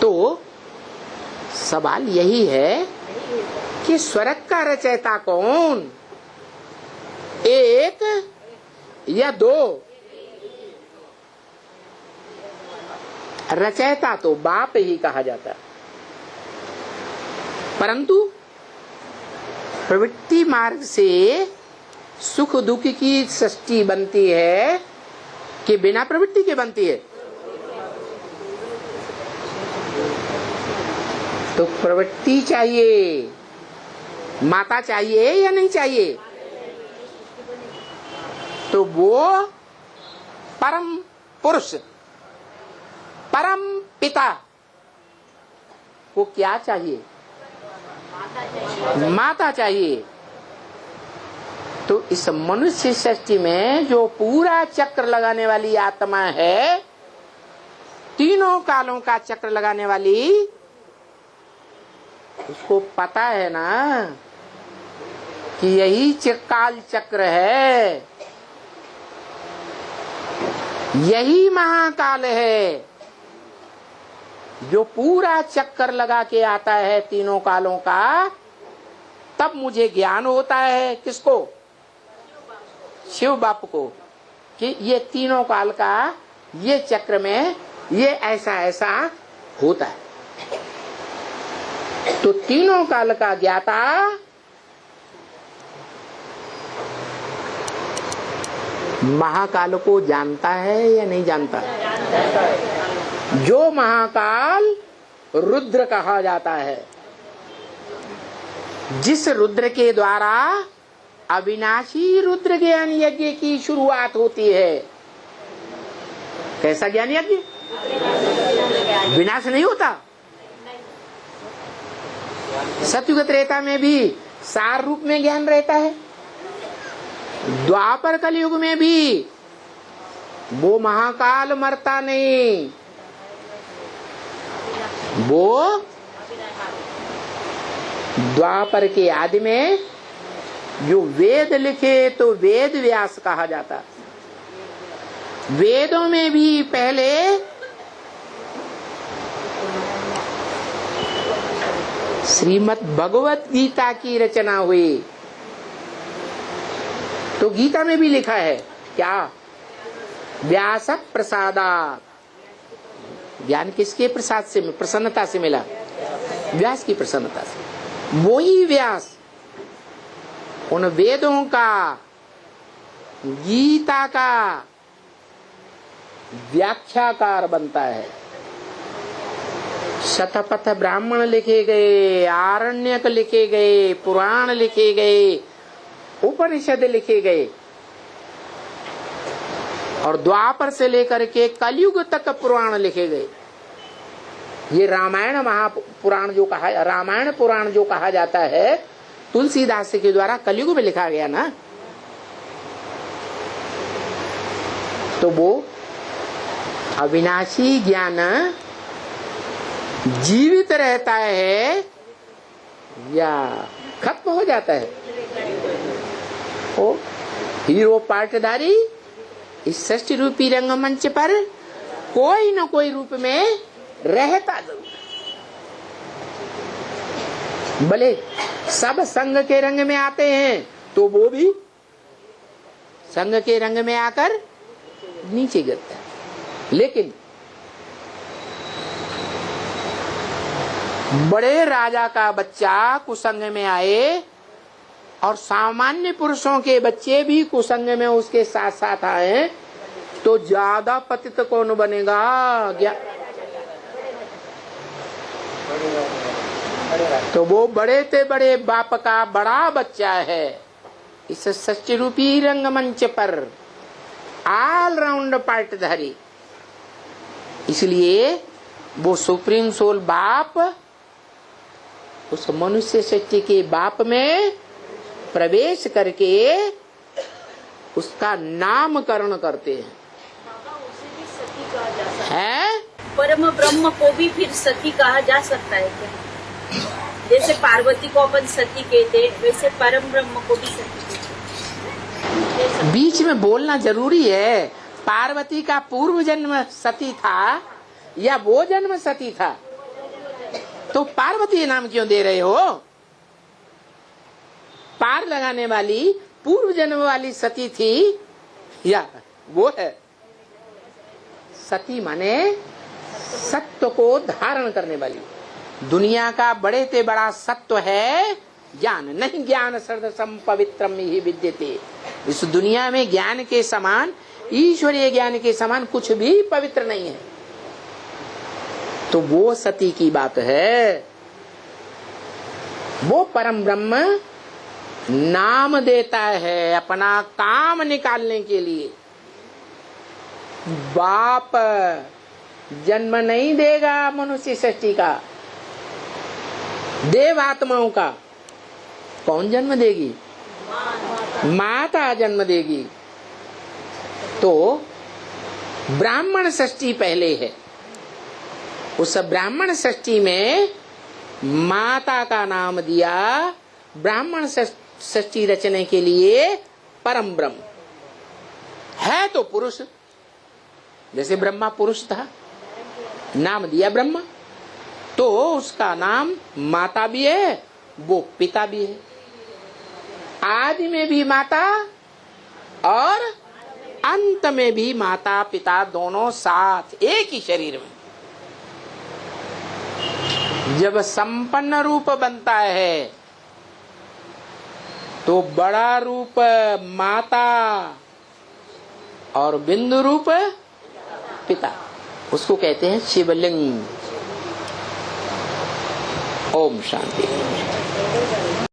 तो सवाल यही है कि स्वर्ग का रचयिता कौन, एक या दो? रचयिता तो बाप ही कहा जाता, परंतु प्रवृत्ति मार्ग से सुख दुख की सृष्टि बनती है कि बिना प्रवृत्ति के बनती है? तो प्रवृत्ति चाहिए, माता चाहिए या नहीं चाहिए? तो वो परम पुरुष, परम पिता को क्या चाहिए? माता चाहिए। तो इस मनुष्य सृष्टि में जो पूरा चक्र लगाने वाली आत्मा है, तीनों कालों का चक्र लगाने वाली, उसको पता है ना कि यही काल चक्र है, यही महाकाल है जो पूरा चक्कर लगा के आता है तीनों कालों का। तब मुझे ज्ञान होता है, किसको? शिव बाप को, कि ये तीनों काल का ये चक्र में ये ऐसा ऐसा होता है। तो तीनों काल का ज्ञाता महाकाल को जानता है या नहीं जानता? जो महाकाल रुद्र कहा जाता है, जिस रुद्र के द्वारा अविनाशी रुद्र ज्ञान यज्ञ की शुरुआत होती है। कैसा ज्ञान यज्ञ? विनाश नहीं होता। सतयुग त्रेता में भी सार रूप में ज्ञान रहता है, द्वापर कलयुग में भी वो महाकाल मरता नहीं, वो द्वापर के आदि में जो वेद लिखे तो वेद व्यास कहा जाता। वेदों में भी पहले श्रीमद् भगवत गीता की रचना हुई। तो गीता में भी लिखा है क्या? व्यास प्रसादात्। ज्ञान किसके प्रसाद से, प्रसन्नता से मिला? व्यास की प्रसन्नता से। वो ही व्यास उन वेदों का, गीता का व्याख्याकार बनता है। शतपथ ब्राह्मण लिखे गए, आरण्यक लिखे गए, पुराण लिखे गए, उपनिषद लिखे गए, और द्वापर से लेकर के कलयुग तक पुराण लिखे गए। ये रामायण महापुराण जो कहा, रामायण पुराण जो कहा जाता है, तुलसीदास के द्वारा कलयुग में लिखा गया ना। तो वो अविनाशी ज्ञान जीवित रहता है या खत्म हो जाता है? ओ हीरो पाटदारी इस सृष्टि रूपी रंगमंच पर कोई न कोई रूप में रहता जरूर। भले सब संग के रंग में आते हैं तो वो भी संग के रंग में आकर नीचे गिरता है। लेकिन बड़े राजा का बच्चा कुसंग में आए और सामान्य पुरुषों के बच्चे भी कुसंग में उसके साथ साथ आए तो ज्यादा पतित कौन बनेगा? तो वो बड़े से बड़े बाप का बड़ा बच्चा है इस सृष्टि रूपी रंगमंच पर, ऑलराउंड पार्टधारी। इसलिए वो सुप्रीम सोल बाप उस मनुष्य सृष्टि के बाप में प्रवेश करके उसका नामकरण करते हैं। है? परम ब्रह्म को भी फिर सती कहा जा सकता है क्या? जैसे पार्वती को अपन सती कहते, वैसे परम ब्रह्म को भी सती कहते। बीच में बोलना जरूरी है। पार्वती का पूर्व जन्म सती था या वो जन्म सती था? तो पार्वती नाम क्यों दे रहे हो? पार लगाने वाली पूर्व जन्म वाली सती थी या वो है? सती माने सत्व को धारण करने वाली। दुनिया का बड़े से बड़ा सत्व है ज्ञान, नहीं ज्ञान सदृशम पवित्रम ही विद्यते। इस दुनिया में ज्ञान के समान, ईश्वरीय ज्ञान के समान कुछ भी पवित्र नहीं है। तो वो सती की बात है। वो परम ब्रह्म नाम देता है अपना काम निकालने के लिए। बाप जन्म नहीं देगा मनुष्य सृष्टि का, देव आत्माओं का। कौन जन्म देगी? माता जन्म देगी। तो ब्राह्मण सृष्टि पहले है। उस ब्राह्मण सृष्टि में माता का नाम दिया ब्राह्मण सृष्टि रचने के लिए परम ब्रह्म है। तो पुरुष, जैसे ब्रह्मा पुरुष था, नाम दिया ब्रह्मा, तो उसका नाम माता भी है, वो पिता भी है। आदि में भी माता और अंत में भी माता पिता दोनों साथ एक ही शरीर में। जब संपन्न रूप बनता है तो बड़ा रूप माता और बिंदु रूप पिता, उसको कहते हैं शिवलिंग। ओम शांति।